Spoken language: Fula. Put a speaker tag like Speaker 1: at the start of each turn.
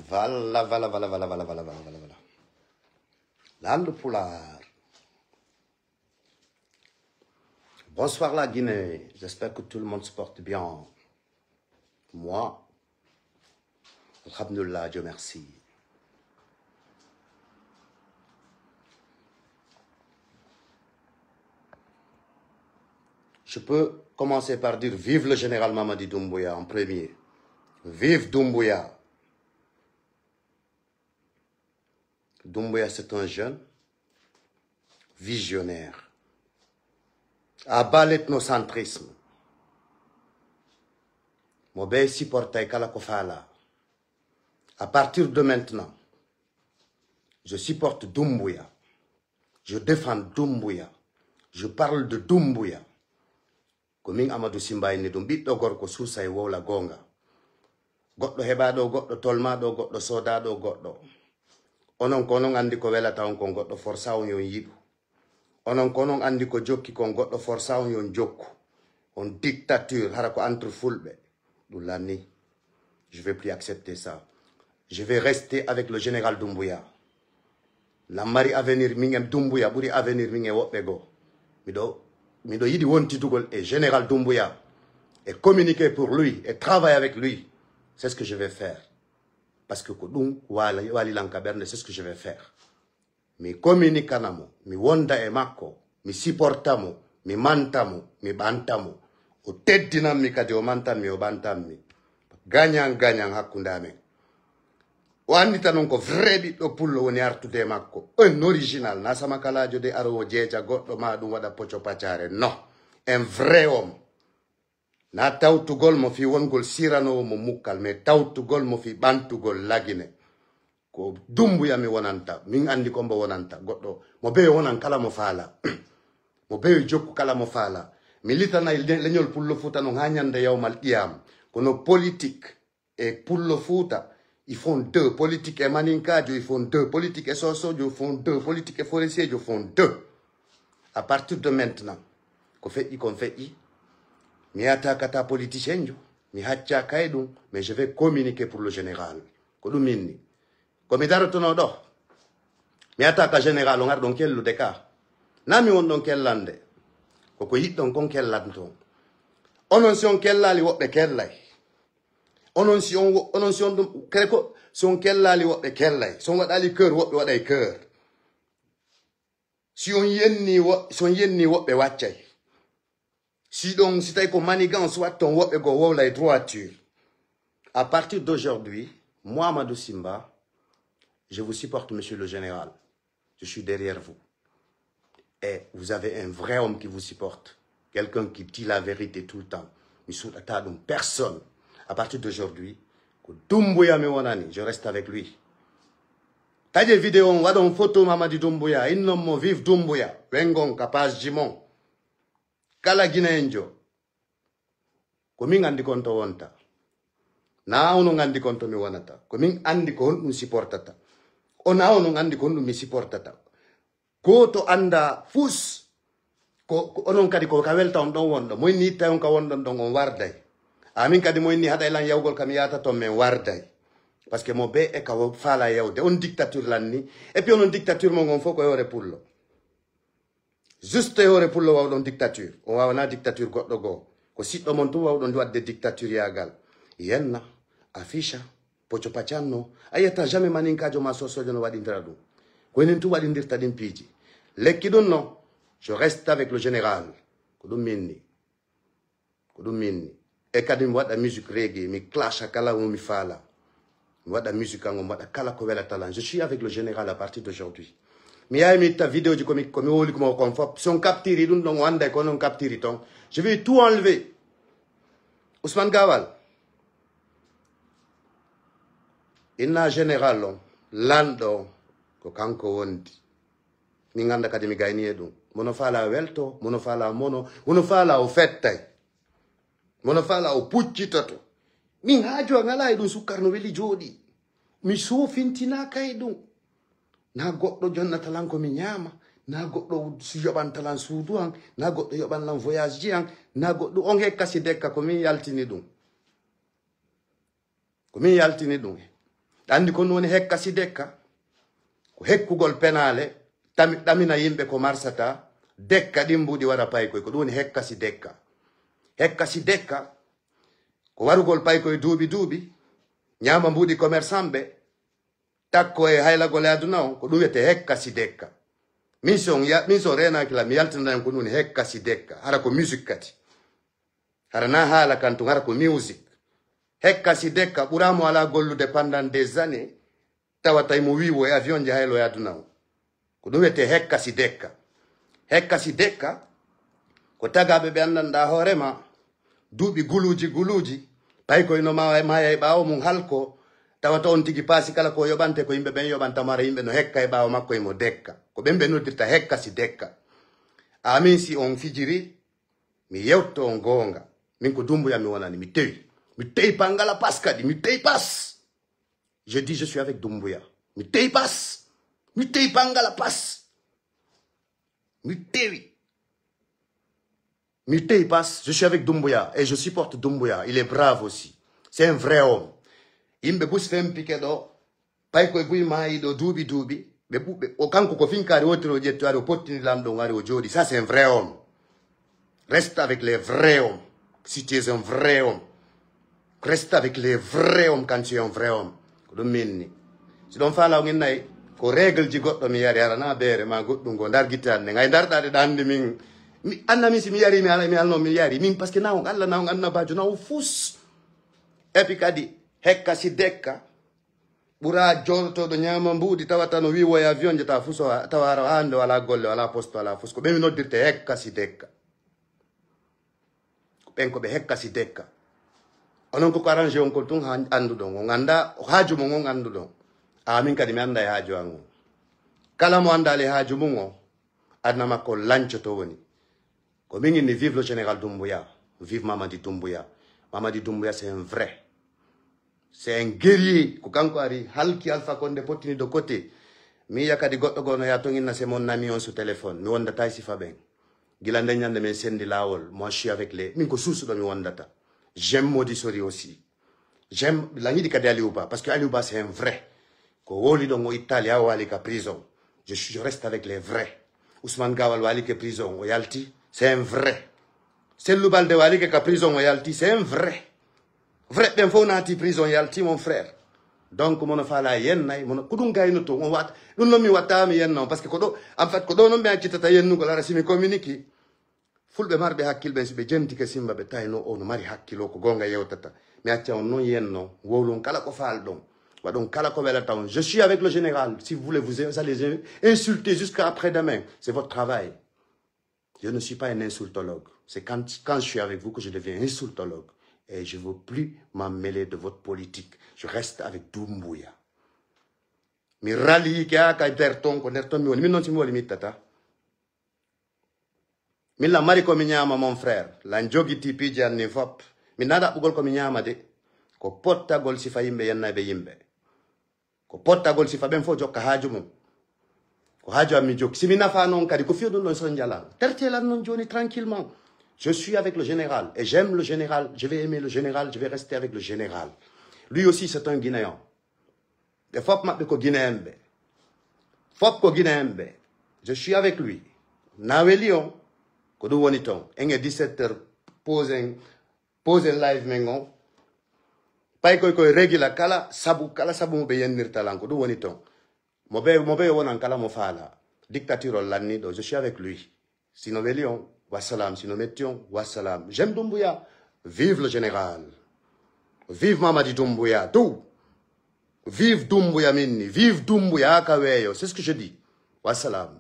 Speaker 1: Voilà, voilà, voilà, voilà, voilà, voilà, voilà, voilà. Langue Poulard. Bonsoir la Guinée. J'espère que tout le monde se porte bien. Moi, alhamdoulilah, Dieu merci. Je peux commencer par dire vive le général Mamadi Doumbouya en premier. Vive Doumbouya. Doumbouya, c'est un jeune visionnaire. Abat l'ethnocentrisme. Mobé supporte kala kofala. À partir de maintenant, je supporte Doumbouya. Je défends Doumbouya. Je parle de Doumbouya. Comme Amadou Simbaye ne dum biddo gorko susay wowla gonga. Goddo hebaɗo goddo tolmaɗo goddo sodaɗo goddo. Onon konon andi ko welata on kon goddo forsa on yon yidu. Onon konon andi ko jokki kon goddo forsa on yon jokku. On dictature hara ko entre fulbe. Doulani. Je vais plus accepter ça. Je vais rester avec le général Doumbouya. La mari avenir mingem Doumbouya buri avenir minge wobbe go. Mido yidi wonti dugol et général Doumbouya et communiquer pour lui et travailler avec lui. C'est ce que je vais faire. Parce que Kodum wali lankaberne, c'est ce que je vais faire. Mi communicanamo, mi wonda e mako, mi supportamo, mi mantamo, mi bantamo. O teddinam mi kadi o mantam mi o bantam mi. Gagnant hakundame. O andita non ko vrai ɓiɗɗo pullo woni artude makko un original na sama kalajo de aro o jeeja goɗɗo ma ɗum waɗa pocco paccare non un vrai homme na tawtugol mo fi wongol siranowo mo mukkal mais tawtugol mo fi ɓantugol lagine ko Doumbouya mi wonanta min andi ko mbo wonanta goɗɗo mo beyo wonan kala mo faala mo beyo jokku kala mo faala mi litanay leñol pullo fuuta non ha ñande yawmal qiyam kono politique e pullo fuuta. Ils font deux. Politique et maninkadio, ils font deux. Politique et sosodio, ils font deux. Politique et forestier, ils font deux. À partir de maintenant, qu'on fait, mi attaque politicien, mi hacha kaidou, mais je vais communiquer pour le général. Kodumini. Comme il a retourné d'or. Mi attaque général, on a donc quel deka. Nami on donc quel lande. Koko yit donc on quel landon. Ononsion quel lali wopbe quel lay. Onon si kelko son kellali wobbe kellay son wadali keur wobbe waday keur si on yenni wobbe waccay si donc si tay ko manigance watton wobbe go wowlay droiture. À partir d'aujourd'hui, moi Amadou Simba, je vous supporte monsieur le général. Je suis derrière vous. Et vous avez un vrai homme qui vous supporte, quelqu'un qui dit la vérité tout le temps. Personne. À partir d'aujourd'hui, Doumbouya me wonani, je reste avec lui. T'as des vidéos, on voit dans photo Mamadi Doumbouya, il nomme mo vive Doumbouya, Wengon, Kapaz, Jimon, Kala Guinéenjo. Komin andi konto wonta. Na ono andi konto mi wonata. Komin andi kon mi supportata. Ona ono andi kon mi supportata. Goto anda fus. Ko onon kadi ko kawelta on don wondo. Moy ni tayon ka wondon don on warday. Amin kadi moy ni hada lan yawgol kam yata to men warday parce que mo be e ka fala yawde on dictature lan ni et puis on dictature mo ngon foko yore pullo juste yore pullo waw don dictature on wawana dictature goddo go ko siddo mon to waw don wadde dictature yagal yenna afisha pocho pachanno ayata jamais maninkajo ma sosojo no wadi ndira dum ko enen tu wadi ndirta dim piji lekki don no je reste avec le général ko dum minni et quand je vois la musique reggae, je clash à kala ou mi fala. Je vois la musique en mode kala kovela talent. Je suis avec le général à partir d'aujourd'hui. Mais il y a une vidéo du comique comme on le confort. Si on capture, je vais tout enlever. Ousmane Gawal. Il n'a général lando ko kanko wondi. Mi nganda kadi mi gayni edum. Mono fala welto, mono fala mono fala o fettay. Mono fala o puccitato. Min hajo ngala e dum sukkarno weli jodi. Mi sofintina kay dum. Na goddo jonnata lan ko mi nyama, na goddo yoban talan suudu an, na goddo yoban lan voyage ji an, na goddo on hekkasi dekka ko min yaltini dum. andi ko noni hekka si dekka ko hekkugol penale tamina yimbe ko marsata dekka dimbudi wara pay ko doni hekka si dekka ko warugol pay ko duubi nyama mbudi commerçant be takko e haylagol aduna on ko duwete hekka si dekka min son rena kila mi yaltina ko noni hekka si dekka hara ko musique kati hara na hala kan to hara ko music hekka si dekka ɓuramo ala gollude pendant des années tawatay mo wiwo e avion je haylo yaduna o ko ɗum wiyete hekka si dekka ko tagaɓe ɓe anndanɗa hoorema duuɓi guluji pay koyno maya e ɓaawo mum halko tawata on tigi paasi kala ko yoɓante ko yimɓe ɓen yoɓantamara yimɓe no hekka e ɓaawo makko emo dekka ko ɓen ɓe noddirta hekka si dekka amin si on fijiri mi yewto on goonga min ko Doumbouya mi wonani mi tewi pangala pas kadi mi tewi pas je dis je suis avec Doumbouya mi tewi pangala pas mi tewi pas je suis avec Doumbouya et je supporte Doumbouya il est brave aussi c'est un vrai homme yimɓe bus fempike ɗo pay koye buy maayi ɗo duuɓi o kanko ko finkari wotiri o ƴetti ari o pottini lamɗo ngari o jooɗi ça c'est un vrai homme reste avec les vrais hommes si tu es un vrai homme reste avec les vrais hommes quand tu es un vrai homme ko ɗum minni si ɗon faala o innayi ko règle ji goɗɗo mi yari arana beere ma goɗɗum go darguitade nde ngay darɗade ɗande min anna min si mi yari mi alno mi yari min par ce que nawon Allah nawon annabajo nawo fus et puis kadi hekka si dekka ɓura joɗotoɗo ñama mbuɗi tawata no wiwo e avion je tawa fus tawa ara hande wala golle wala poste wala fus ko ɓe mi noddirte hekka si dekka ɓen ko ɓe hekka si dekka onon koko arrangé on ko tun anduɗon o ganda haaju mum on anduɗon min kadi mi anda e haaju an o kala mo andali haaju mum o adna makko lancoto woni ko min inni vive le général Doumbouya vive Mamadi Doumbouya c'est un vrai c'est un guerrier ko kanko ari halki Alpha Condé pottini de côté mi yiya kadi goɗɗo gono ya to inna c'est mon ami on sur téléphone mi wondata sifa ɓen gila nde ñande min sendi lawol moi je suis avec les min ko suusuɗo mi wondata j'aime Modi Sori aussi j'aime lañiɗi kadi Aliou Ba parce que Aliou Ba c'est un vrai ko woli ɗon o Italie ha wali ka prison je reste avec les vrais Ousmane Gawal wali ke prison o yalti c'est un vrai Sellou Balde wali ke ka prison o yalti c'est un vrai ɓen fof naati prison yalti mon frère donc mono faala yennay mono ko ɗum gayno to on wata ɗum noon mi wattami yennon par ce que ko ɗo en fait ko ɗo noon ɓe accitata yennugol ara simi communique fulɓe marɓe hakkille ɓen so ɓe jentike simba ɓe tawino o no mari hakkilo ko gonga yewtata mi acca on noon yenno wowlon kala ko faal ɗon waɗon kala ko welata on je suis avec le général si vous voulez vous allez insulter jusqu'à après-demain c'est votre travail je ne suis pas un insultologue c'est quand je suis avec vous que je deviens insultologue et je ne veux plus m'en mêler de votre politique je reste avec Doumbouya mi rallie ke aka nder ton mi woni min noon simi woli mi ittata min la mari komi ñaama mon frère lan jogiti piiji an ni fop min na ɗaɓɓugol komi ñaama de ko pottagol sifa yimɓe yennaɓe yimɓe ko pottagol sifa ɓen fof jokka haaju mum ko haaju am mi jokki simi nafa noon kadi ko fiyo ɗum ɗon so jalan tertelan noon joni tranquillement je suis avec le général et j'aime le général je vais aimer le général je vais rester avec le général lui aussi c'est un Guinéen ɓe fop maɓɓe ko Guinéen ɓe fop ko Guinéen ɓe je suis avec lui naweli on ko ɗum woni ton enge 17h posen live men on pay koye régula kala sabu mo ɓe yennirtalan ko ɗum woni ton mo ɓe wonan kala mo faala dictature o lanniɗo je suis avec lui sino weli on wassalam sino metti on wassalam j'aime Doumbouya vive le général vive Mamadi Doumbouya tout vive Doumbouya minni vive Doumbouya aka weeyo c'est ce que je dis wassalam